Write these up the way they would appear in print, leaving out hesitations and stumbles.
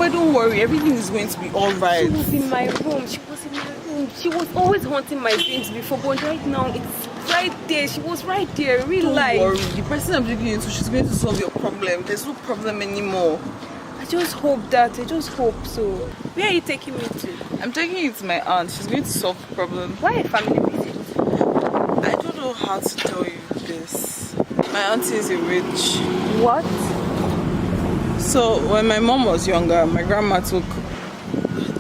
Sope, don't worry, everything is going to be alright. She was in my room. She was always haunting my dreams before, but right now it's right there. She was right there, real life. Don't worry, the person I'm looking into, she's going to solve your problem. There's no problem anymore. I just hope so. Where are you taking me to? I'm taking you to my aunt. She's going to solve the problem. Why a family visit? I don't know how to tell you this. My auntie is a witch. What? So when my mom was younger, my grandma took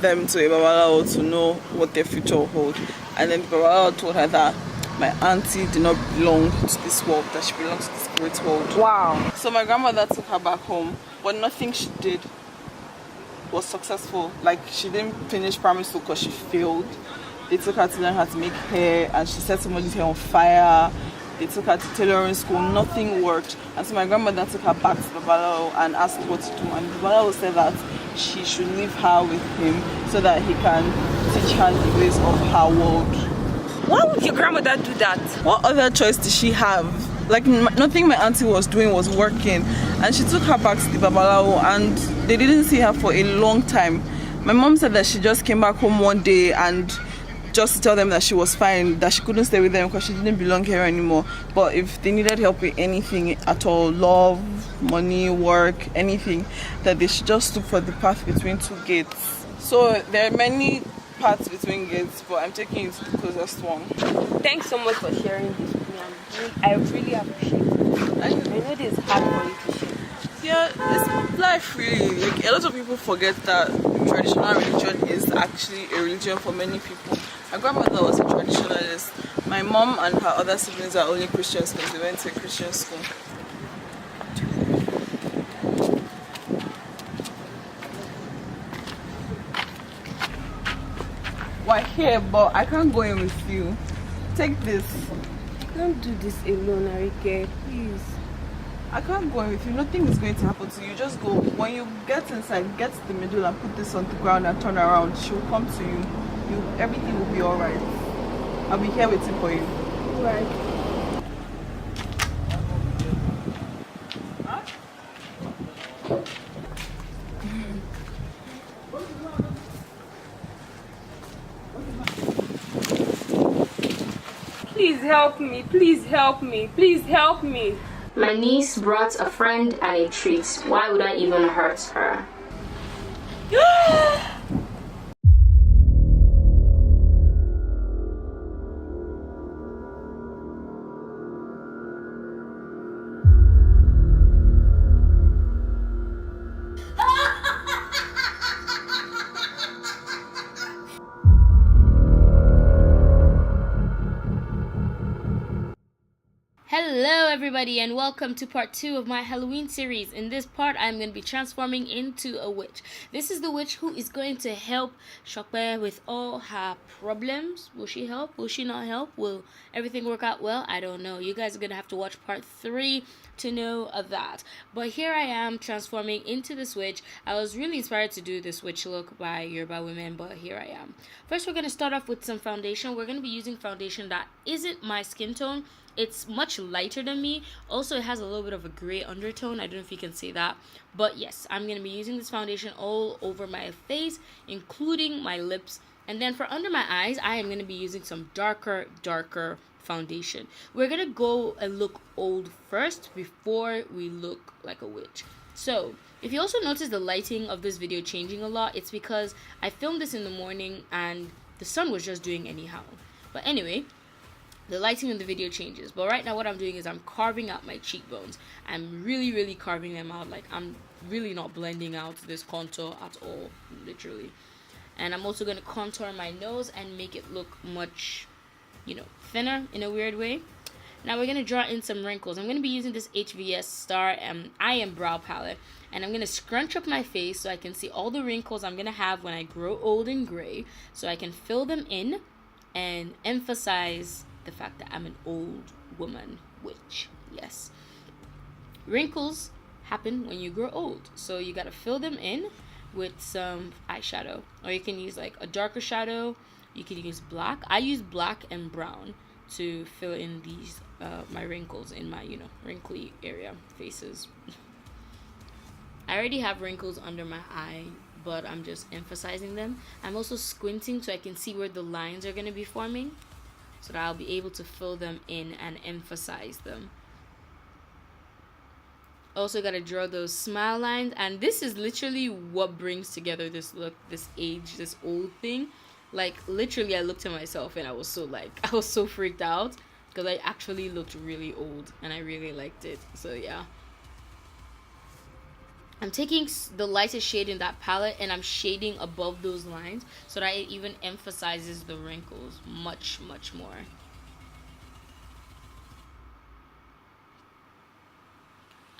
them to a babalawo to know what their future would hold. And then the babalawo told her that my auntie did not belong to this world, that she belongs to the spirit world. Wow. So my grandmother took her back home, but nothing she did was successful. Like, she didn't finish primary school because she failed. They took her to learn how to make hair, and she set somebody's hair on fire. They took her to tailoring school, nothing worked. And so my grandmother took her back to Babalawo and asked what to do. And Babalawo said that she should leave her with him so that he can teach her the ways of her world. Why would your grandmother do that? What other choice did she have? Like, nothing my auntie was doing was working. And she took her back to the Babalawo, and they didn't see her for a long time. My mom said that she just came back home one day and just to tell them that she was fine, that she couldn't stay with them because she didn't belong here anymore. But if they needed help with anything at all, love, money, work, anything, that they should just look for the path between two gates. So there are many paths between gates, but I'm taking you to the closest one. Thanks so much for sharing this with me. I really appreciate it. I know this is hard for you to share. Yeah, it's life really. Like, a lot of people forget that traditional religion is actually a religion for many people. My grandmother was a traditionalist. My mom and her other siblings are only Christians because they went to a Christian school. We're here, but I can't go in with you. Take this. Don't do this alone, Arike, please. I can't go in with you. Nothing is going to happen to you. Just go. When you get inside, get to the middle and put this on the ground and turn around. She'll come to you. Everything will be alright. I'll be here waiting for you. Alright. Please help me. Please help me. Please help me. My niece brought a friend and a treat. Why would I even hurt her? Hello everybody and welcome to part 2 of my Halloween series. In this part I'm going to be transforming into a witch. This is the witch who is going to help Sope with all her problems. Will she help? Will she not help? Will everything work out well? I don't know. You guys are going to have to watch part 3 to know of that. But here I am transforming into this witch. I was really inspired to do this witch look by Yoruba women, but here I am. First we're going to start off with some foundation. We're going to be using foundation that isn't my skin tone. It's much lighter than me. Also, it has a little bit of a gray undertone. I don't know if you can see that. But yes, I'm going to be using this foundation all over my face, including my lips. And then for under my eyes, I am going to be using some darker foundation. We're going to go and look old first before we look like a witch. So, if you also notice the lighting of this video changing a lot, it's because I filmed this in the morning and the sun was just doing anyhow. But anyway, the lighting in the video changes. But right now what I'm doing is I'm carving out my cheekbones. I'm really carving them out. Like, I'm really not blending out this contour at all, literally. And I'm also going to contour my nose and make it look much, thinner in a weird way. Now we're going to draw in some wrinkles. I'm going to be using this HVS Star I Am Brow Palette. And I'm going to scrunch up my face so I can see all the wrinkles I'm going to have when I grow old and gray. So I can fill them in and emphasize the fact that I'm an old woman witch. Yes. Wrinkles happen when you grow old. So you got to fill them in with some eyeshadow. Or you can use like a darker shadow. You can use black. I use black and brown to fill in these my wrinkles in my wrinkly area faces. I already have wrinkles under my eye but I'm just emphasizing them. I'm also squinting so I can see where the lines are going to be forming, so that I'll be able to fill them in and emphasize them. Also got to draw those smile lines, and this is literally what brings together this look, this age, this old thing. Like, literally I looked at myself and I was so freaked out, because I actually looked really old and I really liked it. So yeah, I'm taking the lightest shade in that palette and I'm shading above those lines so that it even emphasizes the wrinkles much more.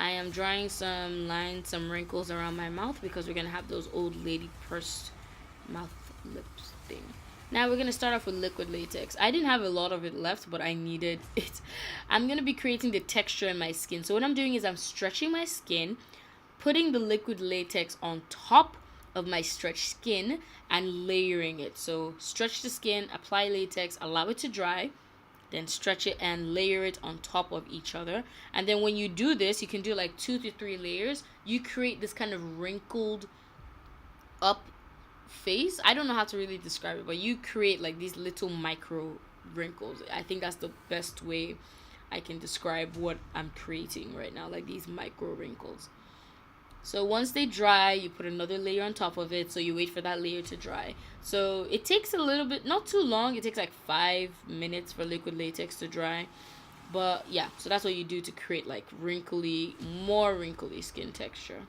I am drawing some lines, some wrinkles around my mouth, because we're going to have those old lady pursed mouth lips thing. Now we're going to start off with liquid latex. I didn't have a lot of it left, but I needed it. I'm going to be creating the texture in my skin. So what I'm doing is I'm stretching my skin, putting the liquid latex on top of my stretched skin and layering it. So stretch the skin, apply latex, allow it to dry, then stretch it and layer it on top of each other. And then when you do this, you can do like 2 to 3 layers. You create this kind of wrinkled up face. I don't know how to really describe it, but you create like these little micro wrinkles. I think that's the best way I can describe what I'm creating right now, like these micro wrinkles. So once they dry, you put another layer on top of it, so you wait for that layer to dry. So it takes a little bit, not too long, it takes like 5 minutes for liquid latex to dry. But yeah, so that's what you do to create like wrinkly, more wrinkly skin texture.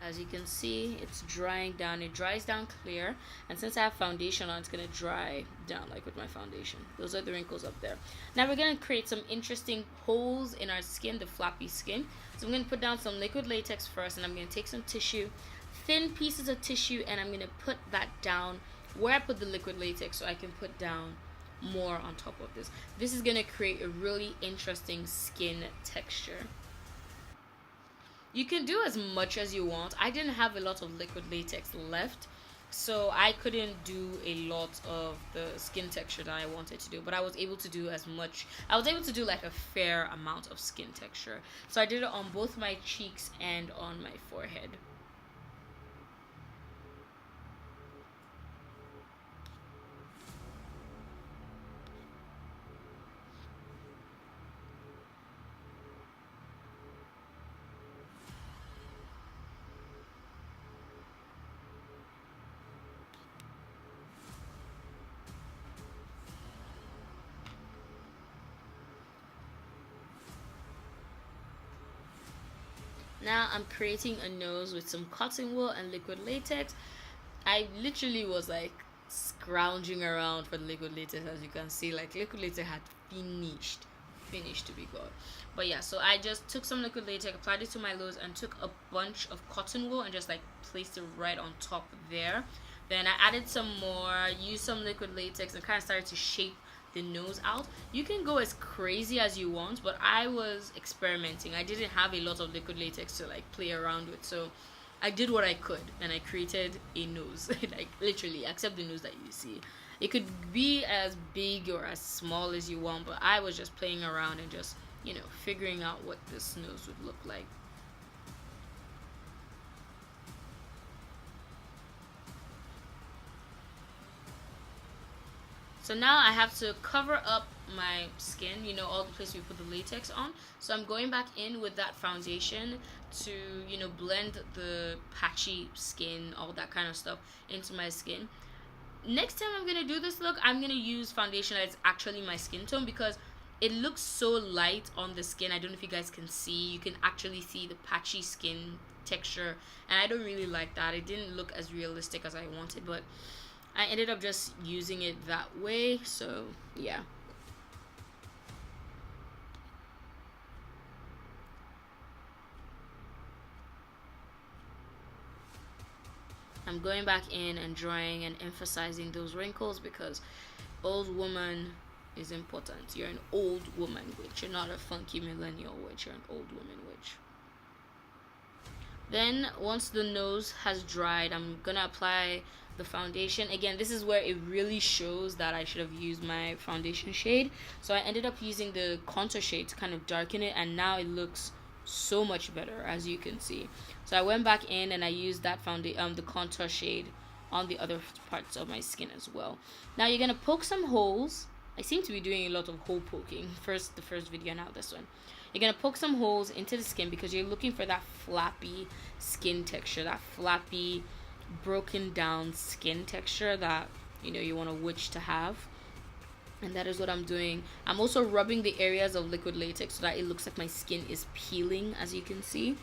As you can see, it's drying down. It dries down clear, and since I have foundation on, it's gonna dry down like with my foundation. Those are the wrinkles up there. Now we're gonna create some interesting holes in our skin, the flappy skin. So I'm gonna put down some liquid latex first, and I'm gonna take some tissue, thin pieces of tissue, and I'm gonna put that down where I put the liquid latex, so I can put down more on top of this. This is gonna create a really interesting skin texture. You can do as much as you want. I didn't have a lot of liquid latex left, so I couldn't do a lot of the skin texture that I wanted to do, but I was able to do as much. I was able to do like a fair amount of skin texture. So I did it on both my cheeks and on my forehead. Now I'm creating a nose with some cotton wool and liquid latex. I literally was like scrounging around for the liquid latex. As you can see, like liquid latex had finished to be good. But yeah, so I just took some liquid latex, applied it to my nose, and took a bunch of cotton wool and just like placed it right on top there. Then I added some more, used some liquid latex, and kind of started to shape the nose out. You can go as crazy as you want, but I was experimenting. I didn't have a lot of liquid latex to like play around with, so I did what I could and I created a nose. Like literally, except the nose that you see. It could be as big or as small as you want, but I was just playing around and just, you know, figuring out what this nose would look like. So now I have to cover up my skin, you know, all the places we put the latex on. So I'm going back in with that foundation to, you know, blend the patchy skin, all that kind of stuff into my skin. Next time I'm going to do this look, I'm going to use foundation that's actually my skin tone, because it looks so light on the skin. I don't know if you guys can see. You can actually see the patchy skin texture, and I don't really like that. It didn't look as realistic as I wanted, but I ended up just using it that way, so yeah. I'm going back in and drawing and emphasizing those wrinkles, because old woman is important. You're an old woman witch. You're not a funky millennial witch. You're an old woman witch. Then once the nose has dried, I'm gonna apply the foundation. Again, this is where it really shows that I should have used my foundation shade. So I ended up using the contour shade to kind of darken it, and now it looks so much better, as you can see. So I went back in and I used that the contour shade on the other parts of my skin as well. Now you're gonna poke some holes. I seem to be doing a lot of hole poking. The first video, now this one. You're gonna poke some holes into the skin because you're looking for that flappy skin texture, that flappy, broken down skin texture that you want a witch to have. And that is what I'm doing. I'm also rubbing the areas of liquid latex so that it looks like my skin is peeling, as you can see.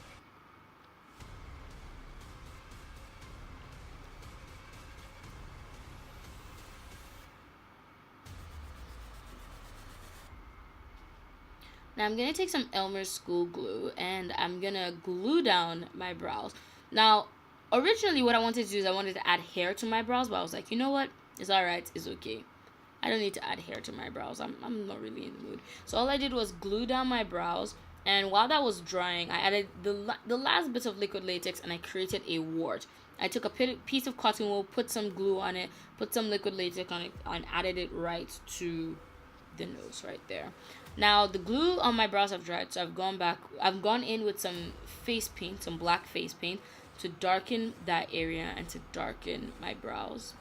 Now I'm going to take some Elmer's School Glue and I'm going to glue down my brows. Now, originally what I wanted to do is I wanted to add hair to my brows, but I was like, you know what? It's alright, it's okay. I don't need to add hair to my brows. I'm not really in the mood. So all I did was glue down my brows, and while that was drying, I added the last bit of liquid latex and I created a wart. I took a piece of cotton wool, put some glue on it, put some liquid latex on it, and added it right to the nose right there. Now the glue on my brows have dried, so I've gone in with some face paint, some black face paint, to darken that area and to darken my brows.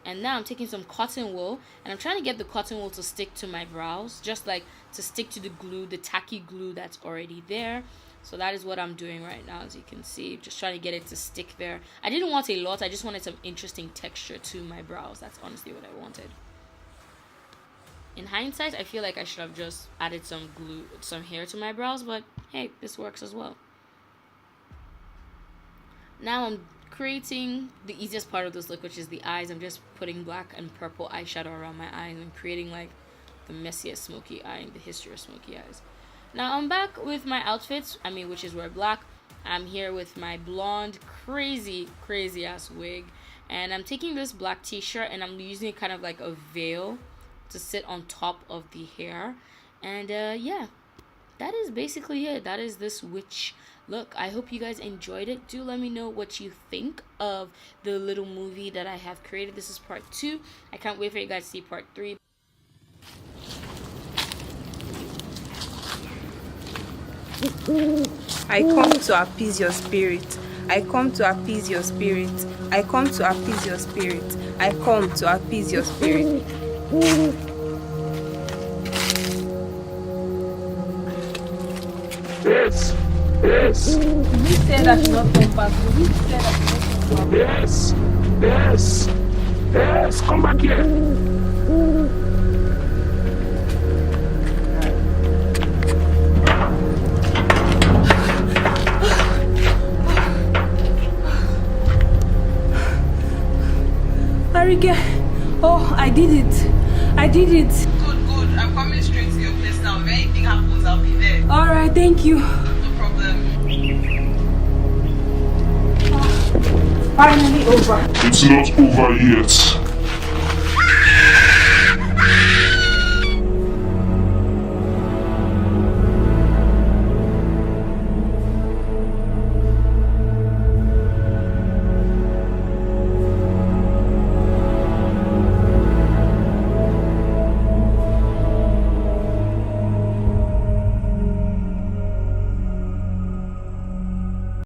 And now I'm taking some cotton wool and I'm trying to get the cotton wool to stick to my brows, just like to stick to the glue, the tacky glue that's already there. So that is what I'm doing right now, as you can see, just trying to get it to stick there. I didn't want a lot, I just wanted some interesting texture to my brows. That's honestly what I wanted. In hindsight, I feel like I should have just added some glue, some hair to my brows, but hey, this works as well. Now I'm creating the easiest part of this look, which is the eyes. I'm just putting black and purple eyeshadow around my eyes and creating like the messiest smoky eye in the history of smoky eyes. Now I'm back with my outfits, which is wear black. I'm here with my blonde, crazy ass wig, and I'm taking this black t-shirt and I'm using it kind of like a veil to sit on top of the hair. And yeah, that is basically it. That is this witch look. I hope you guys enjoyed it. Do let me know what you think of the little movie that I have created. This is part 2. I can't wait for you guys to see part 3. I come to appease your spirit. I come to appease your spirit. I come to appease your spirit. I come to appease your spirit. Yes. Yes. You said I should not come back. You said I should not come back. Yes. Yes. Yes. Come back here. Arike, oh, I did it. I did it. Good. I'm coming straight to your place now. If anything happens, I'll be there. Alright, thank you. No problem. Finally over. It's not over yet.